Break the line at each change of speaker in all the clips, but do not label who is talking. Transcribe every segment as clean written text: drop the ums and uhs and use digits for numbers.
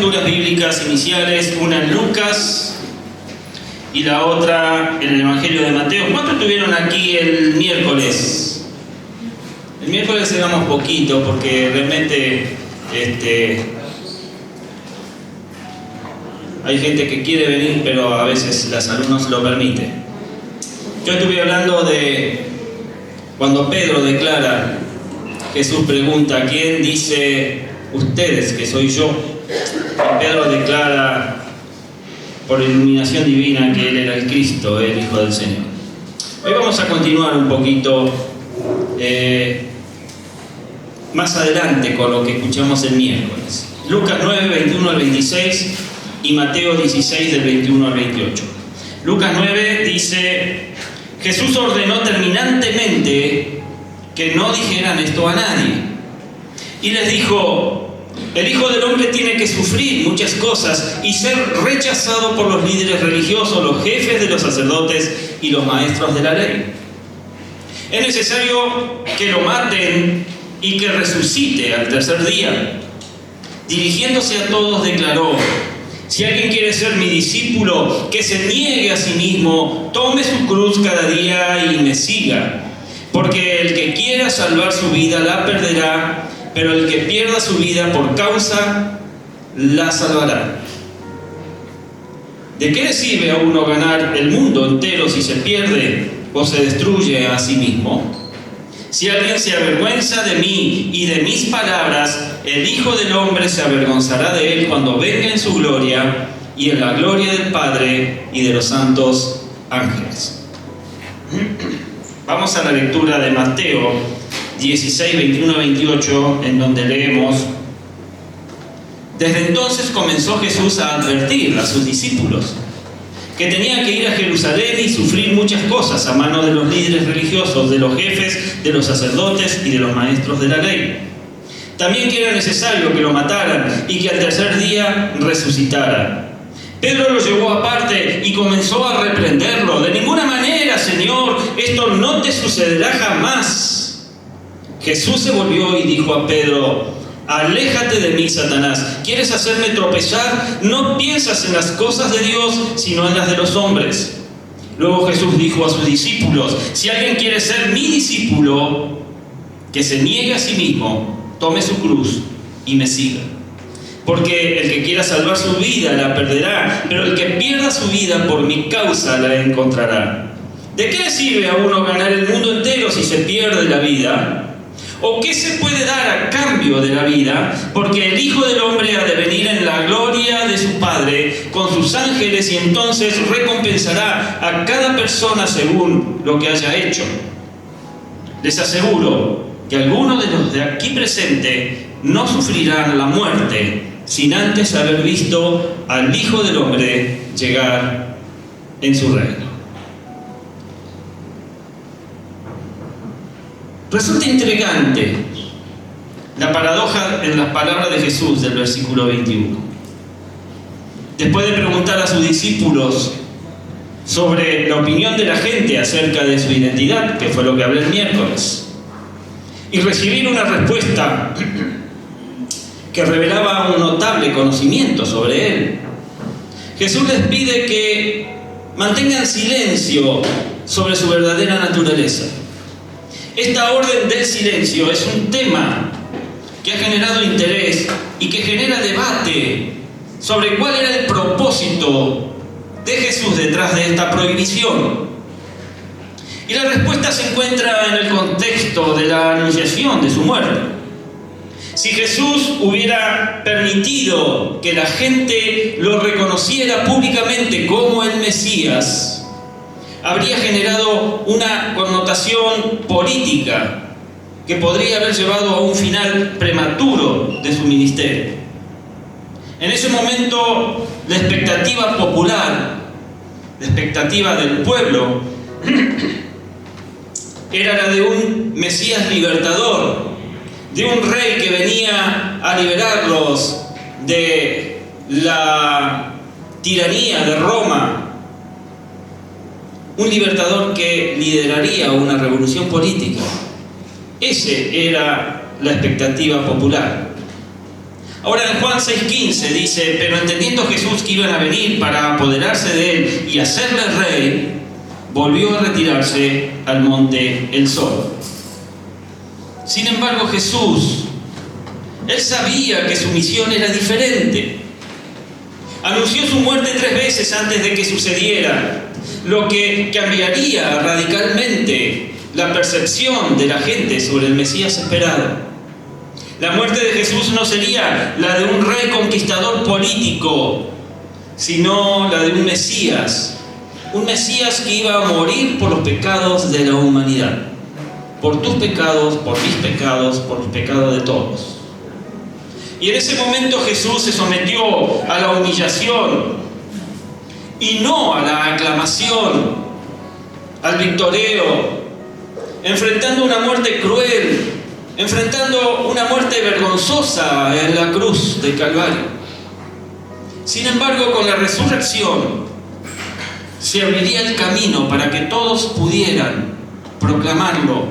lecturas bíblicas iniciales, una en Lucas y la otra en el Evangelio de Mateo. ¿Cuántos estuvieron aquí el miércoles? El miércoles éramos poquito porque realmente hay gente que quiere venir, pero a veces la salud no se lo permite. Yo estuve hablando de cuando Pedro declara, Jesús pregunta, ¿quién dice ustedes que soy yo? Y Pedro declara por iluminación divina que él era el Cristo, el Hijo del Señor. Hoy vamos a continuar un poquito más adelante con lo que escuchamos el miércoles. Lucas 9, 21 al 26 y Mateo 16, del 21 al 28. Lucas 9 dice: Jesús ordenó terminantemente que no dijeran esto a nadie. Y les dijo: el Hijo del Hombre tiene que sufrir muchas cosas y ser rechazado por los líderes religiosos, los jefes de los sacerdotes y los maestros de la ley. Es necesario que lo maten y que resucite al tercer día. Dirigiéndose a todos declaró: si alguien quiere ser mi discípulo, que se niegue a sí mismo, tome su cruz cada día y me siga. Porque el que quiera salvar su vida la perderá, pero el que pierda su vida por causa la salvará. ¿De qué le sirve a uno ganar el mundo entero si se pierde o se destruye a sí mismo? Si alguien se avergüenza de mí y de mis palabras, el Hijo del Hombre se avergonzará de él cuando venga en su gloria y en la gloria del Padre y de los santos ángeles. Vamos a la lectura de Mateo 16, 21 a 28, en donde leemos: desde entonces comenzó Jesús a advertir a sus discípulos que tenían que ir a Jerusalén y sufrir muchas cosas a manos de los líderes religiosos, de los jefes, de los sacerdotes y de los maestros de la ley. También que era necesario que lo mataran y que al tercer día resucitara. Pedro lo llevó aparte y comenzó a reprenderlo: de ninguna manera, Señor, esto no te sucederá jamás. Jesús se volvió y dijo a Pedro: aléjate de mí, Satanás. ¿Quieres hacerme tropezar? No piensas en las cosas de Dios, sino en las de los hombres. Luego Jesús dijo a sus discípulos: si alguien quiere ser mi discípulo, que se niegue a sí mismo, tome su cruz y me siga. Porque el que quiera salvar su vida la perderá, pero el que pierda su vida por mi causa la encontrará. ¿De qué le sirve a uno ganar el mundo entero si se pierde la vida? ¿O qué se puede dar a cambio de la vida? Porque el Hijo del Hombre ha de venir en la gloria de su Padre con sus ángeles y entonces recompensará a cada persona según lo que haya hecho. Les aseguro que algunos de los de aquí presentes no sufrirán la muerte sin antes haber visto al Hijo del Hombre llegar en su reino. Resulta intrigante la paradoja en las palabras de Jesús del versículo 21. Después de preguntar a sus discípulos sobre la opinión de la gente acerca de su identidad, que fue lo que hablé el miércoles, y recibir una respuesta que revelaba un notable conocimiento sobre él, Jesús les pide que mantengan silencio sobre su verdadera naturaleza. Esta orden del silencio es un tema que ha generado interés y que genera debate sobre cuál era el propósito de Jesús detrás de esta prohibición. Y la respuesta se encuentra en el contexto de la anunciación de su muerte. Si Jesús hubiera permitido que la gente lo reconociera públicamente como el Mesías, habría generado una connotación política que podría haber llevado a un final prematuro de su ministerio. En ese momento, la expectativa popular, la expectativa del pueblo, era la de un Mesías libertador, de un rey que venía a liberarlos de la tiranía de Roma, un libertador que lideraría una revolución política. Esa era la expectativa popular. Ahora en Juan 6:15 dice: pero entendiendo Jesús que iban a venir para apoderarse de él y hacerle rey, volvió a retirarse al monte él solo. Sin embargo, Jesús, él sabía que su misión era diferente. Anunció su muerte 3 veces antes de que sucediera, lo que cambiaría radicalmente la percepción de la gente sobre el Mesías esperado. La muerte de Jesús no sería la de un rey conquistador político, sino la de un Mesías que iba a morir por los pecados de la humanidad, por tus pecados, por mis pecados, por los pecados de todos. Y en ese momento Jesús se sometió a la humillación y no a la aclamación, al victoreo, enfrentando una muerte cruel, enfrentando una muerte vergonzosa en la cruz del Calvario. Sin embargo, con la resurrección se abriría el camino para que todos pudieran proclamarlo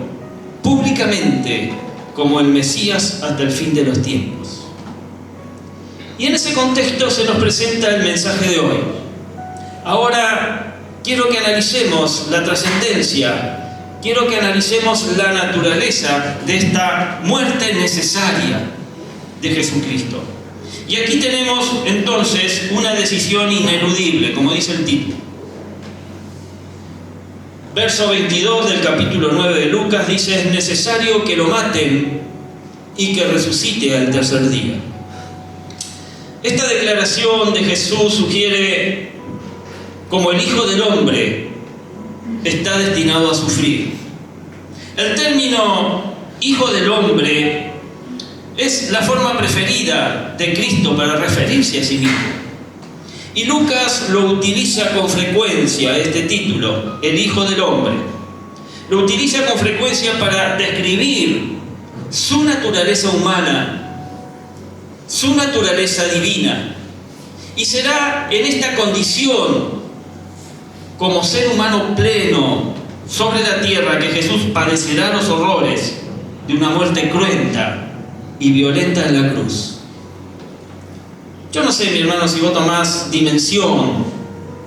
públicamente como el Mesías hasta el fin de los tiempos. Y en ese contexto se nos presenta el mensaje de hoy. Ahora quiero que analicemos la trascendencia, quiero que analicemos la naturaleza de esta muerte necesaria de Jesucristo. Y aquí tenemos entonces una decisión ineludible, como dice el título. Verso 22 del capítulo 9 de Lucas dice: es necesario que lo maten y que resucite al tercer día. Esta declaración de Jesús sugiere como el Hijo del Hombre está destinado a sufrir. El término Hijo del Hombre es la forma preferida de Cristo para referirse a sí mismo. Y Lucas lo utiliza con frecuencia, este título, el Hijo del Hombre. Lo utiliza con frecuencia para describir su naturaleza humana, su naturaleza divina. Y será en esta condición, como ser humano pleno sobre la tierra, que Jesús padecerá los horrores de una muerte cruenta y violenta en la cruz. Yo no sé, mi hermano, si vos tomás dimensión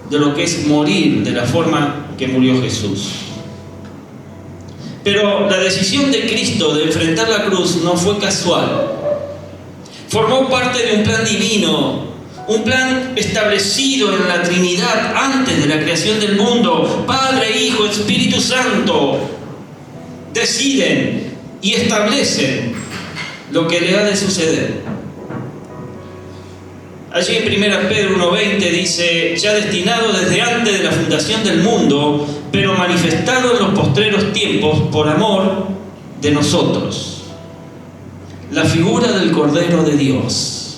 de lo que es morir de la forma que murió Jesús. Pero la decisión de Cristo de enfrentar la cruz no fue casual. Formó parte de un plan divino, un plan establecido en la Trinidad antes de la creación del mundo. Padre, Hijo, Espíritu Santo deciden y establecen lo que le ha de suceder. Allí en 1 Pedro 1:20 dice: ya destinado desde antes de la fundación del mundo, pero manifestado en los postreros tiempos por amor de nosotros. La figura del Cordero de Dios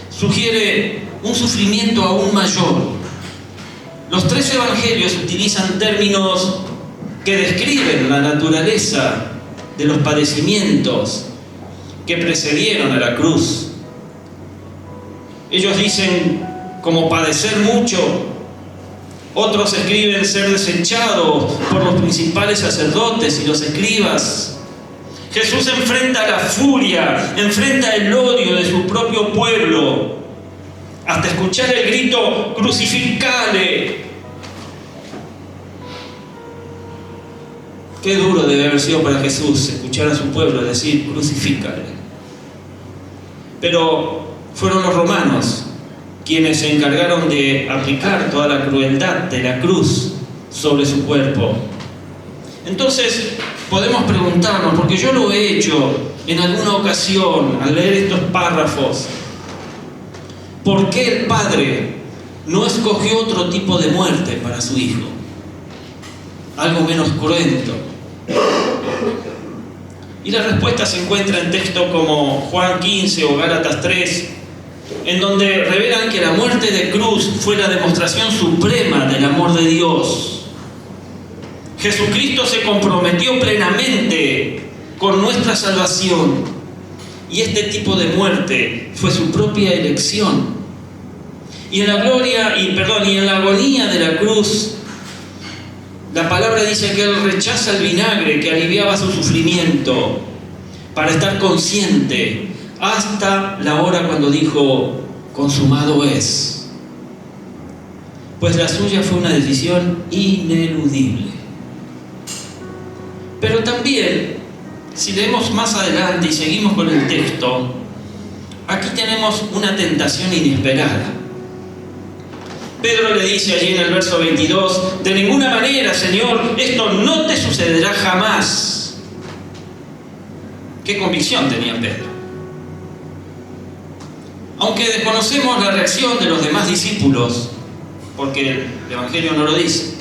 sugiere un sufrimiento aún mayor. Los 3 evangelios utilizan términos que describen la naturaleza de los padecimientos que precedieron a la cruz. Ellos dicen como padecer mucho, otros escriben ser desechados por los principales sacerdotes y los escribas. Jesús enfrenta la furia, enfrenta el odio de su propio pueblo, hasta escuchar el grito: crucificale. Qué duro debe haber sido para Jesús escuchar a su pueblo decir: crucifícale. Pero fueron los romanos quienes se encargaron de aplicar toda la crueldad de la cruz sobre su cuerpo. Entonces podemos preguntarnos, porque yo lo he hecho en alguna ocasión al leer estos párrafos, ¿por qué el Padre no escogió otro tipo de muerte para su Hijo? Algo menos cruento. Y la respuesta se encuentra en textos como Juan 15 o Gálatas 3, en donde revelan que la muerte de cruz fue la demostración suprema del amor de Dios. Jesucristo se comprometió plenamente con nuestra salvación, y este tipo de muerte fue su propia elección. Y en la gloria, y en la agonía de la cruz, la palabra dice que Él rechaza el vinagre que aliviaba su sufrimiento para estar consciente hasta la hora cuando dijo, consumado es. Pues la suya fue una decisión ineludible. Pero también, si leemos más adelante y seguimos con el texto, aquí tenemos una tentación inesperada. Pedro le dice allí en el verso 22, de ninguna manera, Señor, esto no te sucederá jamás. ¿Qué convicción tenía Pedro? Aunque desconocemos la reacción de los demás discípulos, porque el Evangelio no lo dice,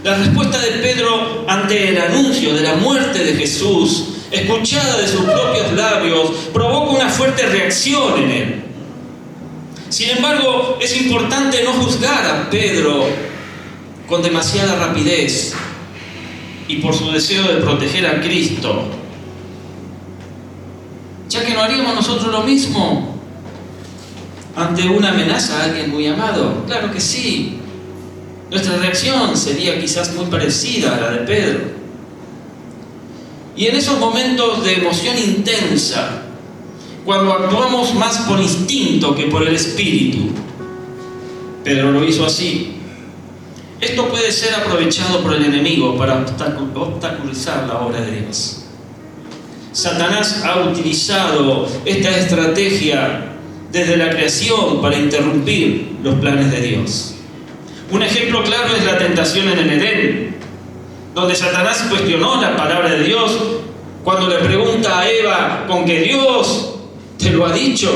la respuesta de Pedro ante el anuncio de la muerte de Jesús, escuchada de sus propios labios, provoca una fuerte reacción en él. Sin embargo, es importante no juzgar a Pedro con demasiada rapidez y por su deseo de proteger a Cristo, ya que no haríamos nosotros lo mismo ante una amenaza a alguien muy amado. Claro que sí. Nuestra reacción sería quizás muy parecida a la de Pedro. Y en esos momentos de emoción intensa, cuando actuamos más por instinto que por el espíritu, Pedro lo hizo así. Esto puede ser aprovechado por el enemigo para obstaculizar la obra de Dios. Satanás ha utilizado esta estrategia desde la creación para interrumpir los planes de Dios. Un ejemplo claro es la tentación en el Edén, donde Satanás cuestionó la palabra de Dios cuando le pregunta a Eva, ¿con que Dios te lo ha dicho?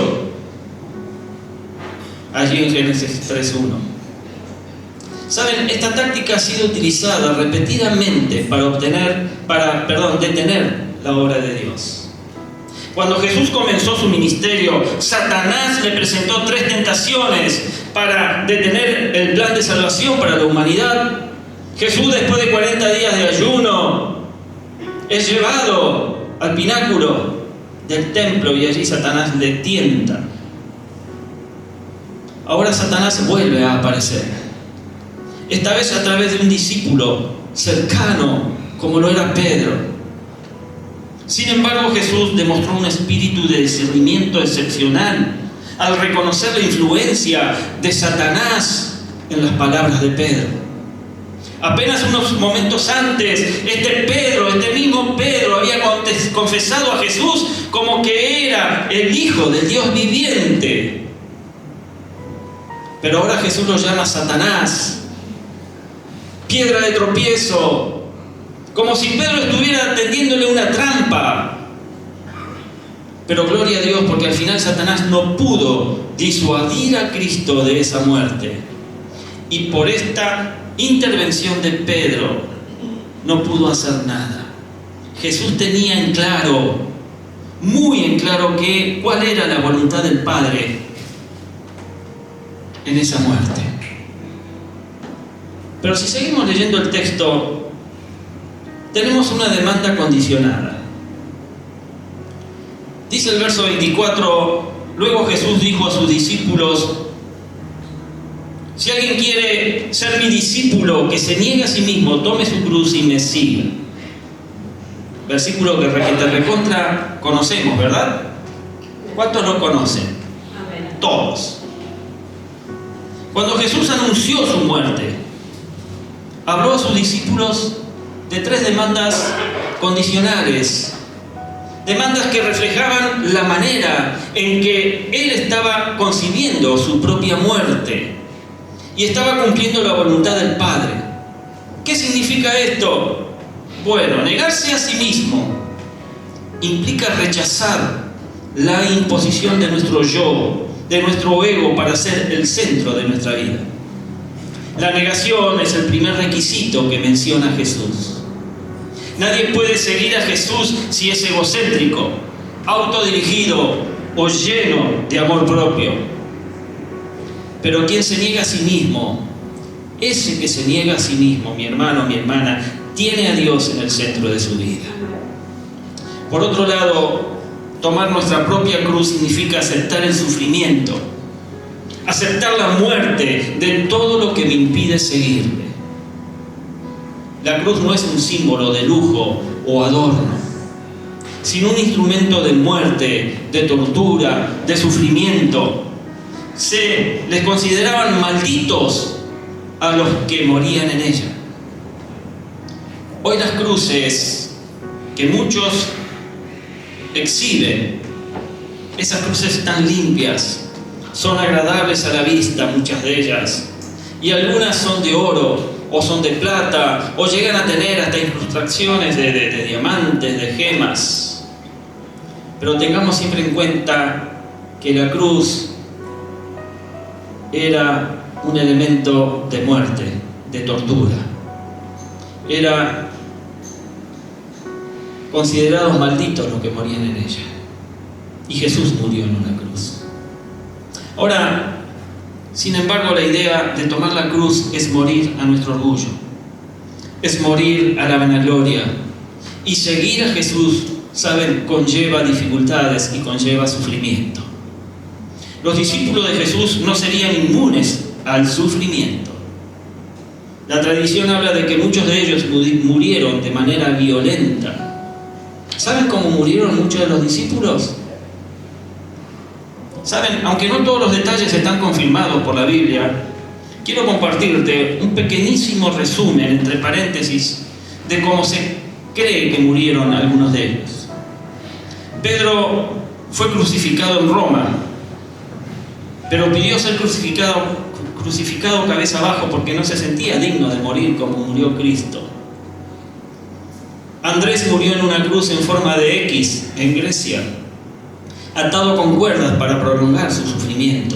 Allí en Génesis 3:1. Saben, esta táctica ha sido utilizada repetidamente para detener la obra de Dios. Cuando Jesús comenzó su ministerio, Satanás le presentó 3 tentaciones para detener el plan de salvación para la humanidad. Jesús, después de 40 días de ayuno, es llevado al pináculo del templo y allí Satanás le tienta. Ahora Satanás vuelve a aparecer, esta vez a través de un discípulo cercano como lo era Pedro. Sin embargo, Jesús demostró un espíritu de discernimiento excepcional al reconocer la influencia de Satanás en las palabras de Pedro. Apenas unos momentos antes, este mismo Pedro había confesado a Jesús como que era el Hijo del Dios viviente. Pero ahora Jesús lo llama Satanás, piedra de tropiezo, como si Pedro estuviera tendiéndole una trampa. Pero gloria a Dios, porque al final Satanás no pudo disuadir a Cristo de esa muerte. Y por esta intervención de Pedro no pudo hacer nada. Jesús tenía en claro, muy en claro, cuál era la voluntad del Padre en esa muerte. Pero si seguimos leyendo el texto, tenemos una demanda condicionada. Dice el verso 24, luego Jesús dijo a sus discípulos, si alguien quiere ser mi discípulo, que se niegue a sí mismo, tome su cruz y me siga. Versículo que recontra conocemos, ¿verdad? ¿Cuántos lo conocen? Amén. Todos. Cuando Jesús anunció su muerte, habló a sus discípulos de 3 demandas condicionales, demandas que reflejaban la manera en que Él estaba concibiendo su propia muerte y estaba cumpliendo la voluntad del Padre. ¿Qué significa esto? Bueno, negarse a sí mismo implica rechazar la imposición de nuestro yo, de nuestro ego para ser el centro de nuestra vida. La negación es el primer requisito que menciona Jesús. Nadie puede seguir a Jesús si es egocéntrico, autodirigido o lleno de amor propio. Pero quien se niega a sí mismo, ese que se niega a sí mismo, mi hermano, mi hermana, tiene a Dios en el centro de su vida. Por otro lado, tomar nuestra propia cruz significa aceptar el sufrimiento, aceptar la muerte de todo lo que me impide seguirle. La cruz no es un símbolo de lujo o adorno. sino un instrumento de muerte, de tortura, de sufrimiento. Se les consideraban malditos a los que morían en ella. Hoy las cruces que muchos exhiben, esas cruces tan limpias, son agradables a la vista, muchas de ellas, y algunas son de oro, o son de plata, o llegan a tener hasta incrustaciones de diamantes, de gemas. Pero tengamos siempre en cuenta que la cruz era un elemento de muerte, de tortura. Era considerados malditos los que morían en ella. Y Jesús murió en una cruz. Ahora, sin embargo, la idea de tomar la cruz es morir a nuestro orgullo, es morir a la vanagloria. Y seguir a Jesús, saben, conlleva dificultades y conlleva sufrimiento. Los discípulos de Jesús no serían inmunes al sufrimiento. La tradición habla de que muchos de ellos murieron de manera violenta. ¿Saben cómo murieron muchos de los discípulos? Saben, aunque no todos los detalles están confirmados por la Biblia, quiero compartirte un pequeñísimo resumen, entre paréntesis, de cómo se cree que murieron algunos de ellos. Pedro fue crucificado en Roma, pero pidió ser crucificado cabeza abajo porque no se sentía digno de morir como murió Cristo. Andrés murió en una cruz en forma de X en Grecia, atado con cuerdas para prolongar su sufrimiento.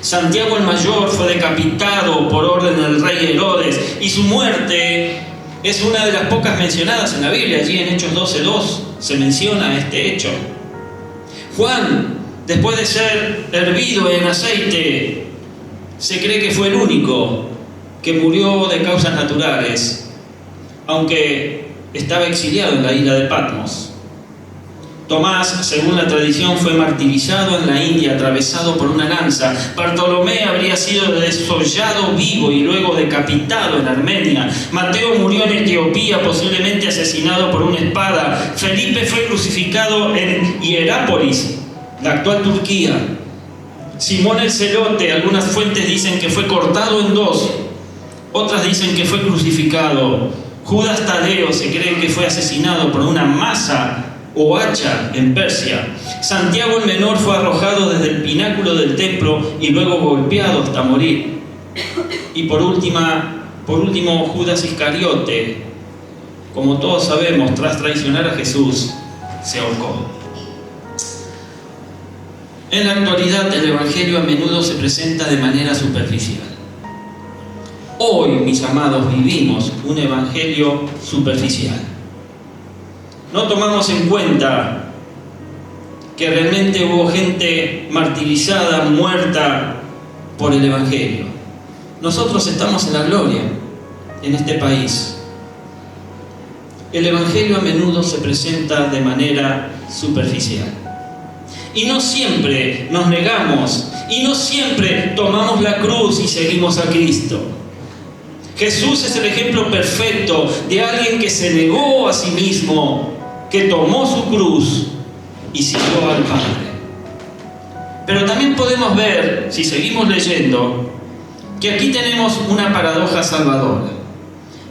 Santiago el Mayor fue decapitado por orden del rey Herodes, y su muerte es una de las pocas mencionadas en la Biblia. Allí en Hechos 12:2 se menciona este hecho. Juan, después de ser hervido en aceite, se cree que fue el único que murió de causas naturales, aunque estaba exiliado en la isla de Patmos. Tomás, según la tradición, fue martirizado en la India, atravesado por una lanza. Bartolomé habría sido desollado vivo y luego decapitado en Armenia. Mateo murió en Etiopía, posiblemente asesinado por una espada. Felipe fue crucificado en Hierápolis, la actual Turquía. Simón el Celote, algunas fuentes dicen que fue cortado en dos, otras dicen que fue crucificado. Judas Tadeo se cree que fue asesinado por una masa o hacha en Persia. Santiago el Menor fue arrojado desde el pináculo del templo y luego golpeado hasta morir. Y por último, Judas Iscariote, como todos sabemos, tras traicionar a Jesús, se ahorcó. En la actualidad, el Evangelio a menudo se presenta de manera superficial. Hoy, mis amados, vivimos un Evangelio superficial. No tomamos en cuenta que realmente hubo gente martirizada, muerta por el Evangelio. Nosotros estamos en la gloria en este país. El Evangelio a menudo se presenta de manera superficial. Y no siempre nos negamos, y no siempre tomamos la cruz y seguimos a Cristo. Jesús es el ejemplo perfecto de alguien que se negó a sí mismo, que tomó su cruz y siguió al Padre. Pero también podemos ver, si seguimos leyendo, que aquí tenemos una paradoja salvadora.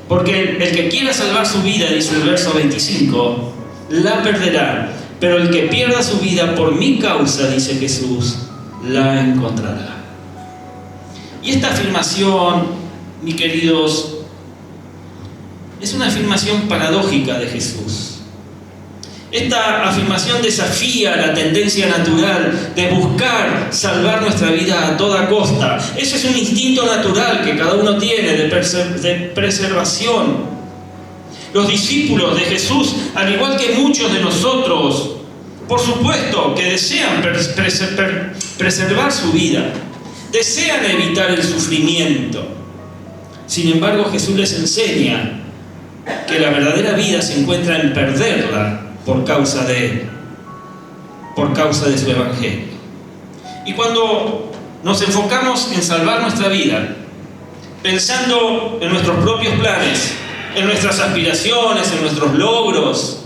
Porque el que quiera salvar su vida, dice el verso 25, la perderá. Pero el que pierda su vida por mi causa, dice Jesús, la encontrará. Y esta afirmación, mis queridos, es una afirmación paradójica de Jesús. Esta afirmación desafía la tendencia natural de buscar salvar nuestra vida a toda costa. Ese es un instinto natural que cada uno tiene de preservación. Los discípulos de Jesús, al igual que muchos de nosotros, por supuesto que desean preservar su vida, desean evitar el sufrimiento. Sin embargo, Jesús les enseña que la verdadera vida se encuentra en perderla por causa de Él, por causa de su Evangelio. Y cuando nos enfocamos en salvar nuestra vida, pensando en nuestros propios planes, en nuestras aspiraciones, en nuestros logros,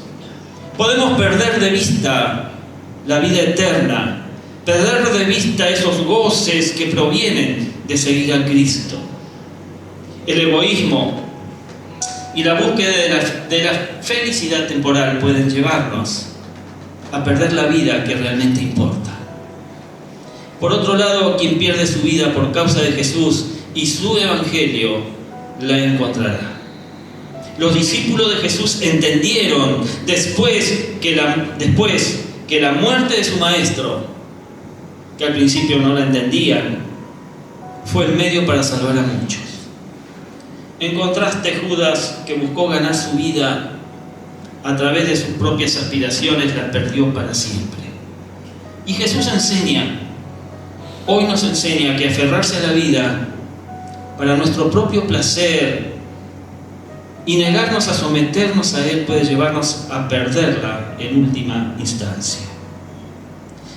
Podemos perder de vista la vida eterna, perder de vista esos goces que provienen de seguir a Cristo. El egoísmo y la búsqueda de la felicidad temporal pueden llevarnos a perder la vida que realmente importa. Por otro lado, quien pierde su vida por causa de Jesús y su evangelio, la encontrará. Los discípulos de Jesús entendieron después que la muerte de su maestro, que al principio no la entendían, fue el medio para salvar a muchos. En contraste, Judas, que buscó ganar su vida a través de sus propias aspiraciones, la perdió para siempre. Y Jesús hoy nos enseña que aferrarse a la vida para nuestro propio placer y negarnos a someternos a Él puede llevarnos a perderla en última instancia.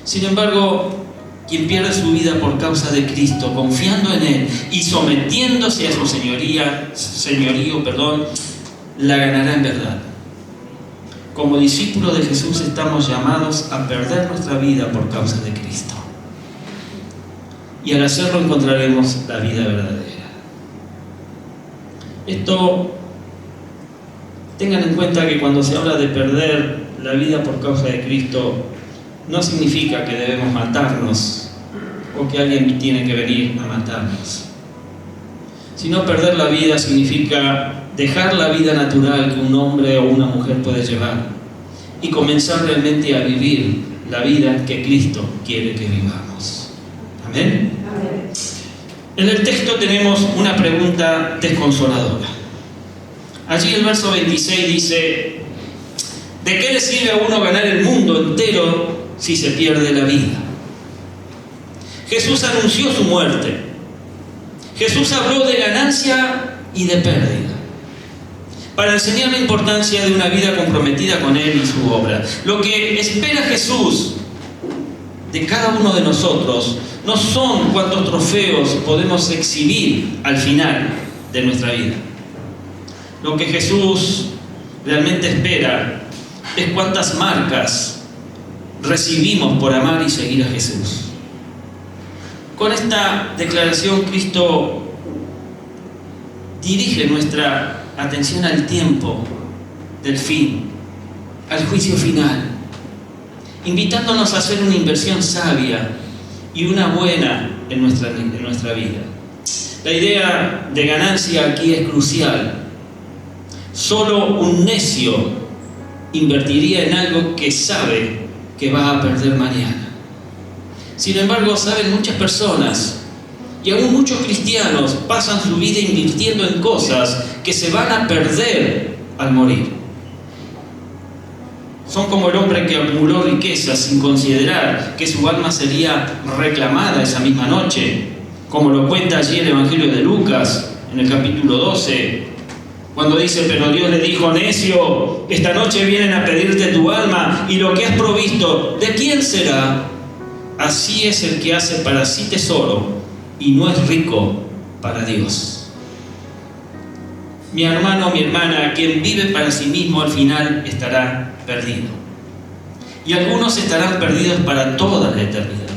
Sin embargo, quien pierde su vida por causa de Cristo, confiando en Él y sometiéndose a su señorío, la ganará en verdad. Como discípulos de Jesús estamos llamados a perder nuestra vida por causa de Cristo. Y al hacerlo encontraremos la vida verdadera. Tengan en cuenta que cuando se habla de perder la vida por causa de Cristo, no significa que debemos matarnos o que alguien tiene que venir a matarnos. Sino perder la vida significa dejar la vida natural que un hombre o una mujer puede llevar y comenzar realmente a vivir la vida que Cristo quiere que vivamos. Amén. En el texto tenemos una pregunta desconsoladora. Allí el verso 26 dice: ¿de qué le sirve a uno ganar el mundo entero si se pierde la vida? Jesús anunció su muerte. Jesús habló de ganancia y de pérdida, para enseñar la importancia de una vida comprometida con Él y su obra. Lo que espera Jesús de cada uno de nosotros no son cuántos trofeos podemos exhibir al final de nuestra vida. Lo que Jesús realmente espera es cuántas marcas recibimos por amar y seguir a Jesús. Con esta declaración, Cristo dirige nuestra atención al tiempo del fin, al juicio final, invitándonos a hacer una inversión sabia y una buena en nuestra vida. La idea de ganancia aquí es crucial. Solo un necio invertiría en algo que sabe que va a perder mañana. Sin embargo, saben, muchas personas y aún muchos cristianos pasan su vida invirtiendo en cosas que se van a perder al morir. Son como el hombre que acumuló riquezas sin considerar que su alma sería reclamada esa misma noche, como lo cuenta allí el Evangelio de Lucas en el capítulo 12, cuando dice: pero Dios le dijo: necio, esta noche vienen a pedirte tu alma, y lo que has provisto, ¿de quién será? Así es el que hace para sí tesoro y no es rico para Dios. Mi hermano, mi hermana, quien vive para sí mismo al final estará perdido. Y algunos estarán perdidos para toda la eternidad.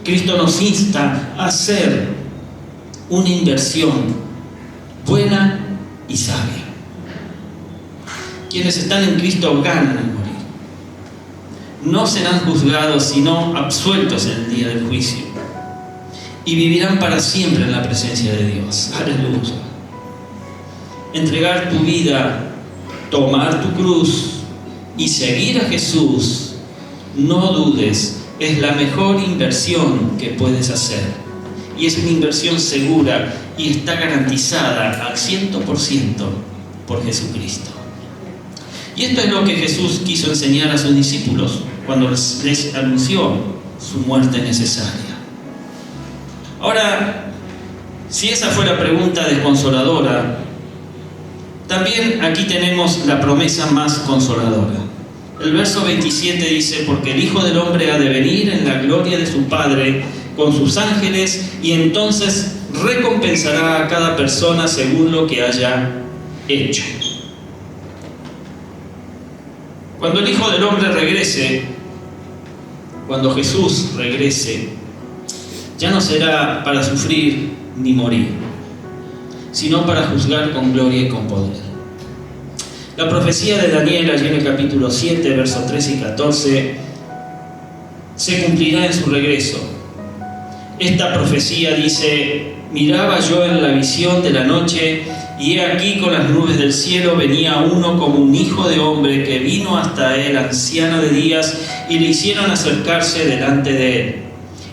Cristo nos insta a hacer una inversión buena y sabia. Quienes están en Cristo ganan al morir. No serán juzgados, sino absueltos en el día del juicio. Y vivirán para siempre en la presencia de Dios. Aleluya. Entregar tu vida, tomar tu cruz y seguir a Jesús, no dudes, es la mejor inversión que puedes hacer. Y es una inversión segura y está garantizada al 100% por Jesucristo. Y esto es lo que Jesús quiso enseñar a sus discípulos cuando les anunció su muerte necesaria. Ahora, si esa fue la pregunta desconsoladora, también aquí tenemos la promesa más consoladora. El verso 27 dice: porque el Hijo del Hombre ha de venir en la gloria de su Padre con sus ángeles, y entonces recompensará a cada persona según lo que haya hecho. Cuando el Hijo del Hombre regrese, cuando Jesús regrese, ya no será para sufrir ni morir, sino para juzgar con gloria y con poder. La profecía de Daniel, allí en el capítulo 7, versos 13 y 14, se cumplirá en su regreso. Esta profecía dice: miraba yo en la visión de la noche, y he aquí con las nubes del cielo venía uno como un hijo de hombre, que vino hasta él, anciano de días, y le hicieron acercarse delante de él.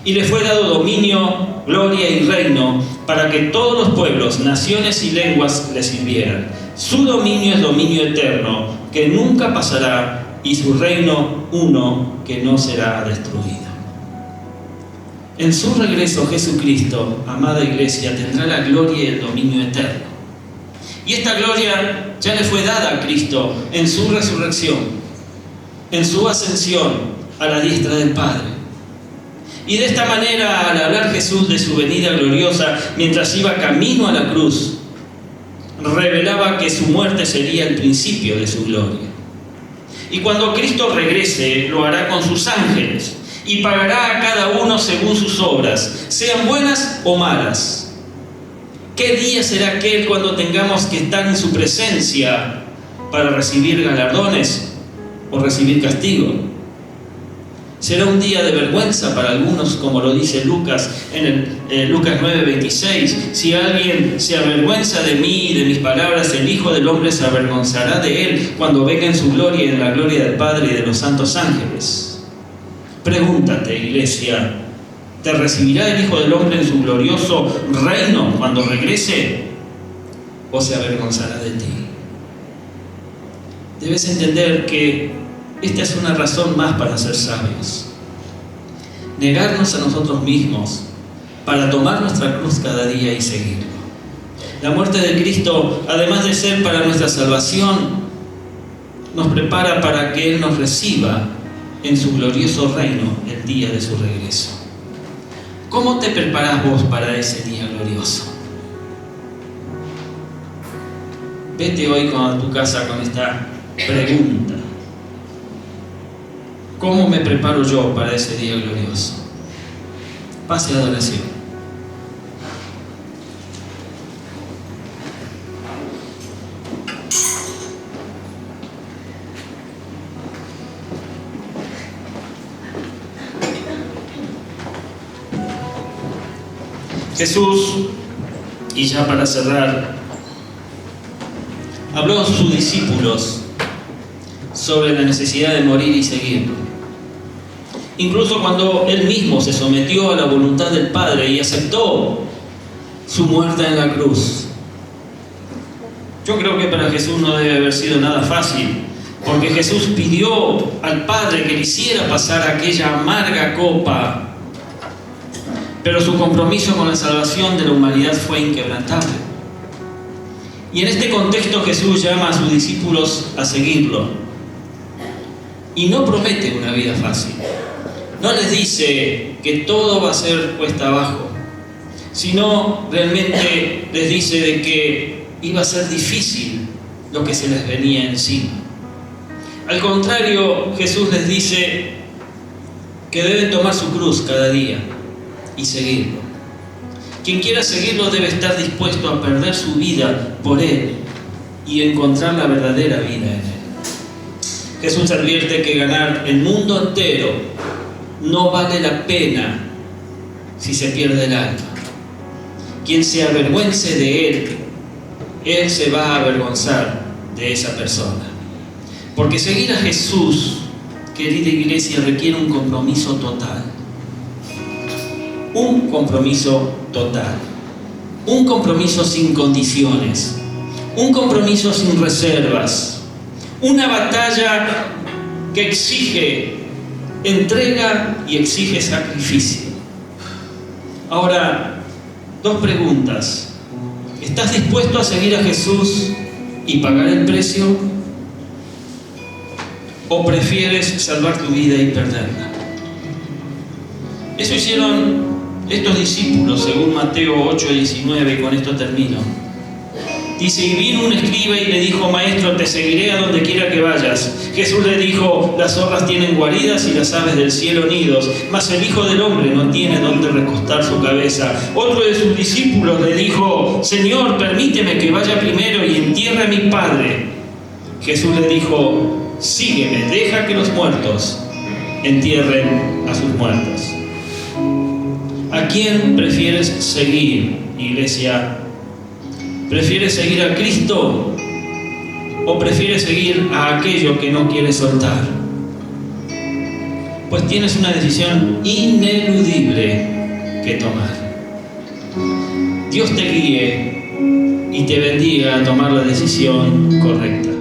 Y le fue dado dominio, gloria y reino, para que todos los pueblos, naciones y lenguas le sirvieran. Su dominio es dominio eterno, que nunca pasará, y su reino uno, que no será destruido. En su regreso, Jesucristo, amada iglesia, tendrá la gloria y el dominio eterno. Y esta gloria ya le fue dada a Cristo en su resurrección, en su ascensión a la diestra del Padre. Y de esta manera, al hablar Jesús de su venida gloriosa, mientras iba camino a la cruz, revelaba que su muerte sería el principio de su gloria. Y cuando Cristo regrese, lo hará con sus ángeles y pagará a cada uno según sus obras, sean buenas o malas. ¿Qué día será aquel cuando tengamos que estar en su presencia para recibir galardones o recibir castigo? Será un día de vergüenza para algunos, como lo dice Lucas en Lucas 9:26. Si alguien se avergüenza de mí y de mis palabras, el Hijo del Hombre se avergonzará de él cuando venga en su gloria y en la gloria del Padre y de los santos ángeles. Pregúntate, iglesia, ¿te recibirá el Hijo del Hombre en su glorioso reino cuando regrese? ¿O se avergonzará de ti? Debes entender que esta es una razón más para ser sabios. Negarnos a nosotros mismos para tomar nuestra cruz cada día y seguirlo. La muerte de Cristo, además de ser para nuestra salvación, nos prepara para que Él nos reciba en su glorioso reino el día de su regreso. ¿Cómo te preparás vos para ese día glorioso? Vete hoy a tu casa con esta pregunta: ¿cómo me preparo yo para ese día glorioso? Pase a adoración. Jesús, y ya para cerrar, habló a sus discípulos sobre la necesidad de morir y seguirlo. Incluso cuando Él mismo se sometió a la voluntad del Padre y aceptó su muerte en la cruz. Yo creo que para Jesús no debe haber sido nada fácil, porque Jesús pidió al Padre que le hiciera pasar aquella amarga copa, pero su compromiso con la salvación de la humanidad fue inquebrantable. Y en este contexto Jesús llama a sus discípulos a seguirlo. Y no promete una vida fácil. No les dice que todo va a ser cuesta abajo, sino realmente les dice de que iba a ser difícil lo que se les venía encima. Al contrario, Jesús les dice que deben tomar su cruz cada día y seguirlo. Quien quiera seguirlo debe estar dispuesto a perder su vida por Él y encontrar la verdadera vida en Él. Jesús advierte que ganar el mundo entero no vale la pena si se pierde el alma. Quien se avergüence de Él, Él se va a avergonzar de esa persona. Porque seguir a Jesús, querida iglesia, requiere un compromiso total. Un compromiso total. Un compromiso sin condiciones. Un compromiso sin reservas. Una batalla que exige entrega y exige sacrificio. Ahora, dos preguntas. ¿Estás dispuesto a seguir a Jesús y pagar el precio? ¿O prefieres salvar tu vida y perderla? Eso hicieron estos discípulos, según Mateo 8:19, y con esto termino. Dice, y vino un escriba y le dijo, maestro, te seguiré a donde quiera que vayas. Jesús le dijo, las zorras tienen guaridas y las aves del cielo nidos, mas el Hijo del Hombre no tiene donde recostar su cabeza. Otro de sus discípulos le dijo, Señor, permíteme que vaya primero y entierre a mi Padre. Jesús le dijo, sígueme, deja que los muertos entierren a sus muertos. ¿A quién prefieres seguir, iglesia? ¿Prefieres seguir a Cristo o prefieres seguir a aquello que no quieres soltar? Pues tienes una decisión ineludible que tomar. Dios te guíe y te bendiga a tomar la decisión correcta.